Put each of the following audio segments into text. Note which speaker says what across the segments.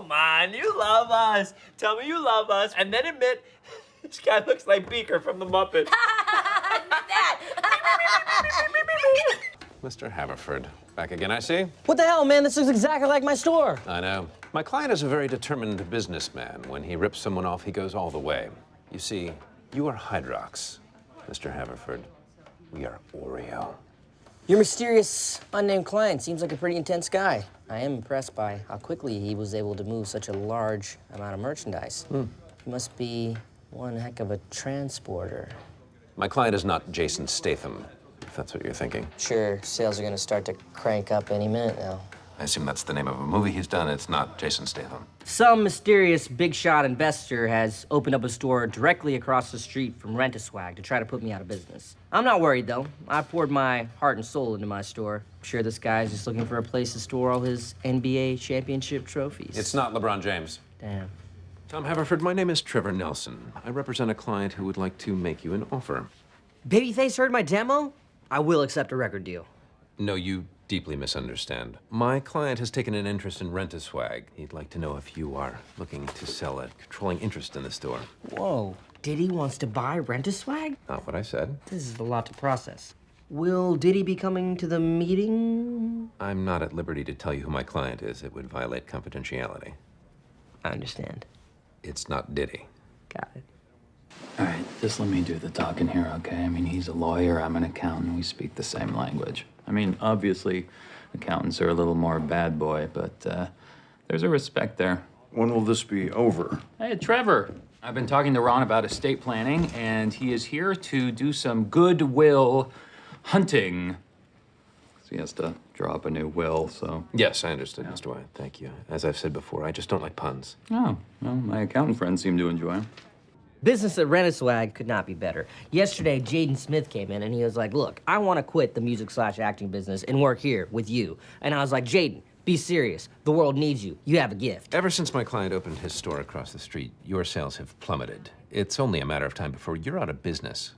Speaker 1: Come on, you love us. Tell me you love us, and then admit this guy looks like Beaker from the Muppets.
Speaker 2: Mr. Haverford, back again, I see.
Speaker 3: What the hell, man? This looks exactly like my store.
Speaker 2: I know. My client is a very determined businessman. When he rips someone off, he goes all the way. You see, you are Hydrox, Mr. Haverford. We are Oreo.
Speaker 3: Your mysterious, unnamed client seems like a pretty intense guy. I am impressed by how quickly he was able to move such a large amount of merchandise. He must be one heck of a transporter.
Speaker 2: My client is not Jason Statham, if that's what you're thinking.
Speaker 3: Sure, sales are gonna start to crank up any minute now.
Speaker 2: I assume that's the name of a movie he's done. It's not Jason Statham.
Speaker 3: Some mysterious big shot investor has opened up a store directly across the street from Rent-A-Swag to try to put me out of business. I'm not worried, though. I poured my heart and soul into my store. I'm sure this guy's just looking for a place to store all his NBA championship trophies.
Speaker 2: It's not LeBron James.
Speaker 3: Damn.
Speaker 2: Tom Haverford, my name is Trevor Nelson. I represent a client who would like to make you an offer.
Speaker 3: Babyface heard my demo? I will accept a record deal.
Speaker 2: No, you deeply misunderstand. My client has taken an interest in Rent-A-Swag. He'd like to know if you are looking to sell a controlling interest in the store.
Speaker 3: Whoa. Diddy wants to buy Rent-A-Swag?
Speaker 2: Not what I said.
Speaker 3: This is a lot to process. Will Diddy be coming to the meeting?
Speaker 2: I'm not at liberty to tell you who my client is. It would violate confidentiality.
Speaker 3: I understand.
Speaker 2: It's not Diddy.
Speaker 3: Got it.
Speaker 4: All right, just let me do the talking here, okay? I mean, he's a lawyer, I'm an accountant, we speak the same language. I mean, obviously, accountants are a little more bad boy, but there's a respect there.
Speaker 5: When will this be over?
Speaker 4: Hey, Trevor. I've been talking to Ron about estate planning, and he is here to do some goodwill hunting. So he has to draw up a new will, so...
Speaker 2: Yes, I understood, Mr. White. Thank you. As I've said before, I just don't like puns.
Speaker 4: Oh, well, my accountant friends seem to enjoy them.
Speaker 3: Business at Rent-A-Swag could not be better. Yesterday, Jaden Smith came in and he was like, look, I want to quit the music/acting business and work here with you. And I was like, Jaden, be serious. The world needs you. You have a gift.
Speaker 2: Ever since my client opened his store across the street, your sales have plummeted. It's only a matter of time before you're out of business.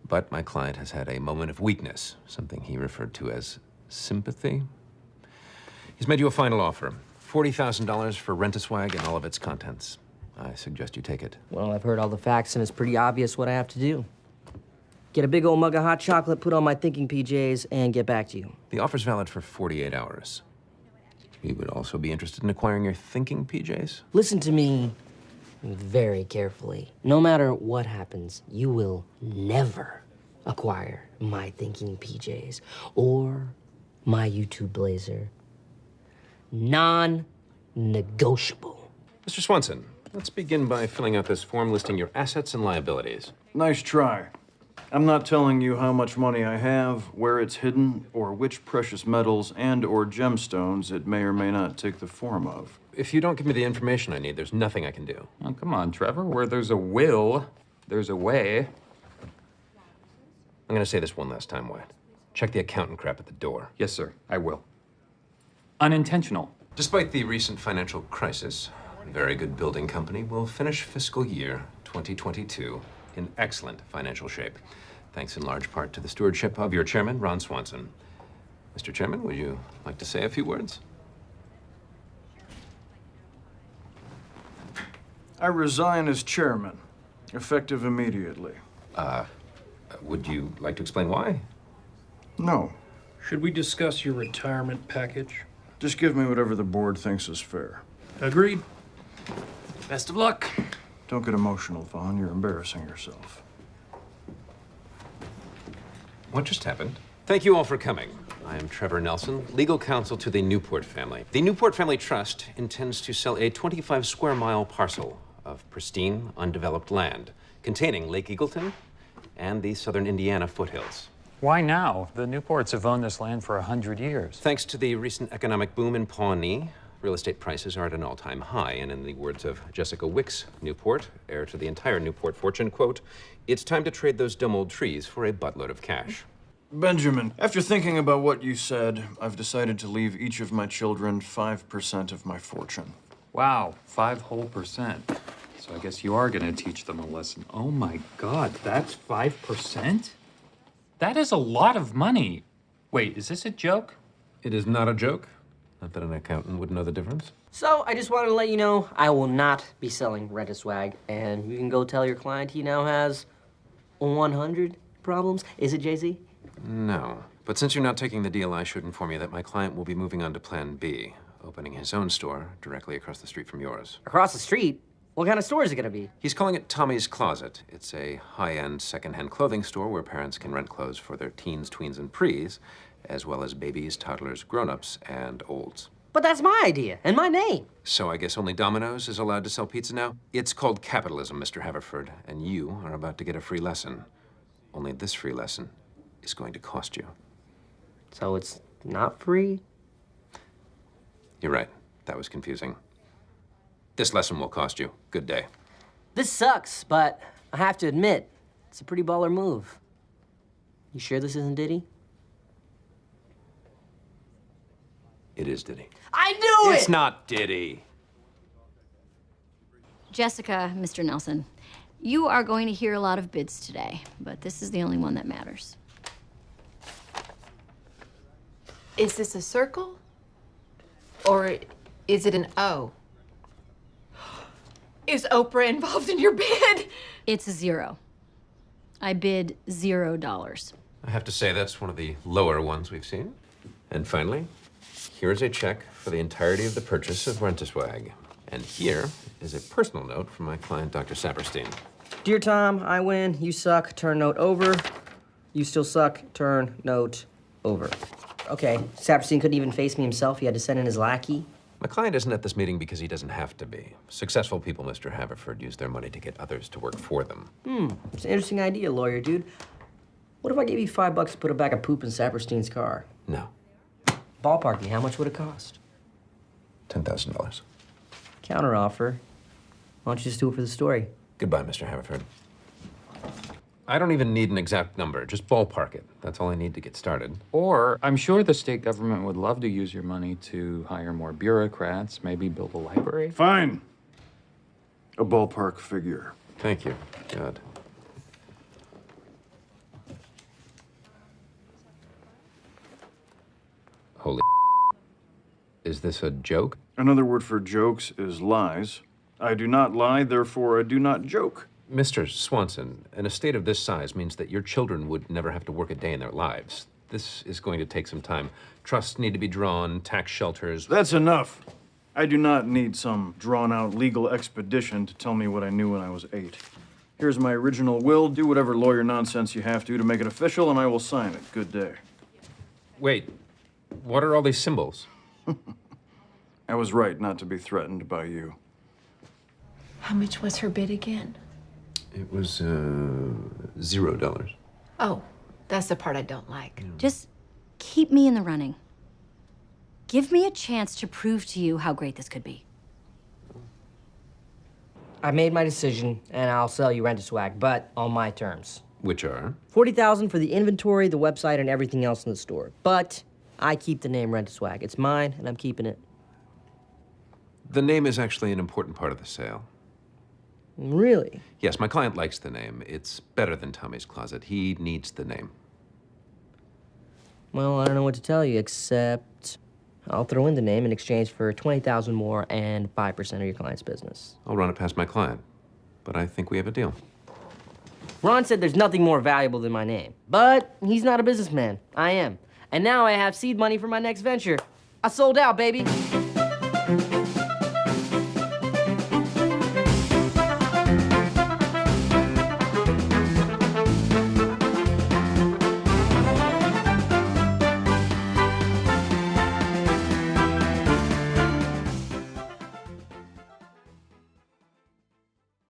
Speaker 2: But my client has had a moment of weakness, something he referred to as sympathy. He's made you a final offer, $40,000 for Rent-A-Swag and all of its contents. I suggest you take it.
Speaker 3: Well, I've heard all the facts and it's pretty obvious what I have to do. Get a big old mug of hot chocolate, put on my thinking PJs, and get back to you.
Speaker 2: The offer's valid for 48 hours. You would also be interested in acquiring your thinking PJs?
Speaker 3: Listen to me very carefully. No matter what happens, you will never acquire my thinking PJs or my YouTube blazer. Non-negotiable.
Speaker 2: Mr. Swanson, let's begin by filling out this form listing your assets and liabilities.
Speaker 5: Nice try. I'm not telling you how much money I have, where it's hidden, or which precious metals and/or gemstones it may or may not take the form of.
Speaker 2: If you don't give me the information I need, there's nothing I can do.
Speaker 4: Oh, come on, Trevor. Where there's a will, there's a way.
Speaker 2: I'm gonna say this one last time, Wyatt. Check the accountant crap at the door.
Speaker 4: Yes, sir, I will. Unintentional.
Speaker 2: Despite the recent financial crisis, a very good building company will finish fiscal year 2022 in excellent financial shape, thanks in large part to the stewardship of your chairman, Ron Swanson. Mr. Chairman, would you like to say a few words?
Speaker 5: I resign as chairman, effective immediately.
Speaker 2: Would you like to explain why?
Speaker 5: No,
Speaker 6: Should we discuss your retirement package?
Speaker 5: just give me whatever the board thinks is fair.
Speaker 6: Agreed.
Speaker 4: Best of luck.
Speaker 5: Don't get emotional, Vaughn. You're embarrassing yourself.
Speaker 2: What just happened? Thank you all for coming. I am Trevor Nelson, legal counsel to the Newport family. The Newport Family Trust intends to sell a 25 square mile parcel of pristine, undeveloped land containing Lake Eagleton and the southern Indiana foothills.
Speaker 7: Why now? The Newports have owned this land for 100 years.
Speaker 2: Thanks to the recent economic boom in Pawnee, real estate prices are at an all-time high, and in the words of Jessica Wicks Newport, heir to the entire Newport fortune, quote, "It's time to trade those dumb old trees for a buttload of cash."
Speaker 5: Benjamin, after thinking about what you said, I've decided to leave each of my children 5% of my fortune.
Speaker 4: Wow, 5 whole %. So I guess you are gonna teach them a lesson. Oh my God, that's 5%? That is a lot of money. Wait, is this a joke?
Speaker 2: It is not a joke. Not that an accountant would know the difference.
Speaker 3: So, I just wanted to let you know I will not be selling Rent-A-Swag, and you can go tell your client he now has 100 problems. Is it, Jay-Z?
Speaker 2: No. But since you're not taking the deal, I should inform you that my client will be moving on to Plan B, opening his own store directly across the street from yours.
Speaker 3: Across the street? What kind of store is it gonna be?
Speaker 2: He's calling it Tommy's Closet. It's a high-end secondhand clothing store where parents can rent clothes for their teens, tweens, and prees, as well as babies, toddlers, grown-ups, and olds.
Speaker 3: But that's my idea, and my name.
Speaker 2: So I guess only Domino's is allowed to sell pizza now? It's called capitalism, Mr. Haverford, and you are about to get a free lesson. Only this free lesson is going to cost you.
Speaker 3: So it's not free?
Speaker 2: You're right. That was confusing. This lesson will cost you. Good day.
Speaker 3: This sucks, but I have to admit, it's a pretty baller move. You sure this isn't Diddy?
Speaker 2: It is Diddy.
Speaker 3: I knew it!
Speaker 2: It's not Diddy.
Speaker 8: Jessica, Mr. Nelson, you are going to hear a lot of bids today, but this is the only one that matters.
Speaker 9: Is this a circle? Or is it an O? Is Oprah involved in your bid?
Speaker 8: It's a 0. I bid $0.
Speaker 2: I have to say, that's one of the lower ones we've seen. And finally, here's a check for the entirety of the purchase of Rent-A-Swag. And here is a personal note from my client, Dr. Saperstein.
Speaker 3: Dear Tom, I win, you suck, turn note over. You still suck, turn note over. Okay, Saperstein couldn't even face me himself. He had to send in his lackey.
Speaker 2: My client isn't at this meeting because he doesn't have to be. Successful people, Mr. Haverford, use their money to get others to work for them.
Speaker 3: It's an interesting idea, lawyer dude. What if I gave you $5 to put a bag of poop in Saperstein's car?
Speaker 2: No.
Speaker 3: Ballpark me, how much would it cost?
Speaker 2: $10,000.
Speaker 3: Counter offer. Why don't you just do it for the story?
Speaker 2: Goodbye, Mr. Haverford. I don't even need an exact number. Just ballpark it. That's all I need to get started.
Speaker 4: Or I'm sure the state government would love to use your money to hire more bureaucrats, maybe build a library.
Speaker 5: Fine. A ballpark figure.
Speaker 2: Thank you. God. Holy Is this a joke?
Speaker 5: Another word for jokes is lies. I do not lie, therefore I do not joke.
Speaker 2: Mr. Swanson, an estate of this size means that your children would never have to work a day in their lives. This is going to take some time. Trusts need to be drawn, tax shelters.
Speaker 5: That's enough. I do not need some drawn-out legal expedition to tell me what I knew when I was 8. Here's my original will. Do whatever lawyer nonsense you have to make it official, and I will sign it. Good day.
Speaker 2: Wait, what are all these symbols?
Speaker 5: I was right not to be threatened by you.
Speaker 9: How much was her bid again?
Speaker 2: It was, $0.
Speaker 9: Oh, that's the part I don't like.
Speaker 8: Just keep me in the running. Give me a chance to prove to you how great this could be.
Speaker 3: I made my decision, and I'll sell you Rent-A-Swag, but on my terms.
Speaker 2: Which are?
Speaker 3: $40,000 for the inventory, the website, and everything else in the store. But I keep the name Rent-A-Swag. It's mine, and I'm keeping it.
Speaker 2: The name is actually an important part of the sale.
Speaker 3: Really?
Speaker 2: Yes, my client likes the name. It's better than Tommy's Closet. He needs the name.
Speaker 3: Well, I don't know what to tell you, except I'll throw in the name in exchange for $20,000 more and 5% of your client's business.
Speaker 2: I'll run it past my client, but I think we have a deal.
Speaker 3: Ron said there's nothing more valuable than my name, but he's not a businessman. I am. And now I have seed money for my next venture. I sold out, baby.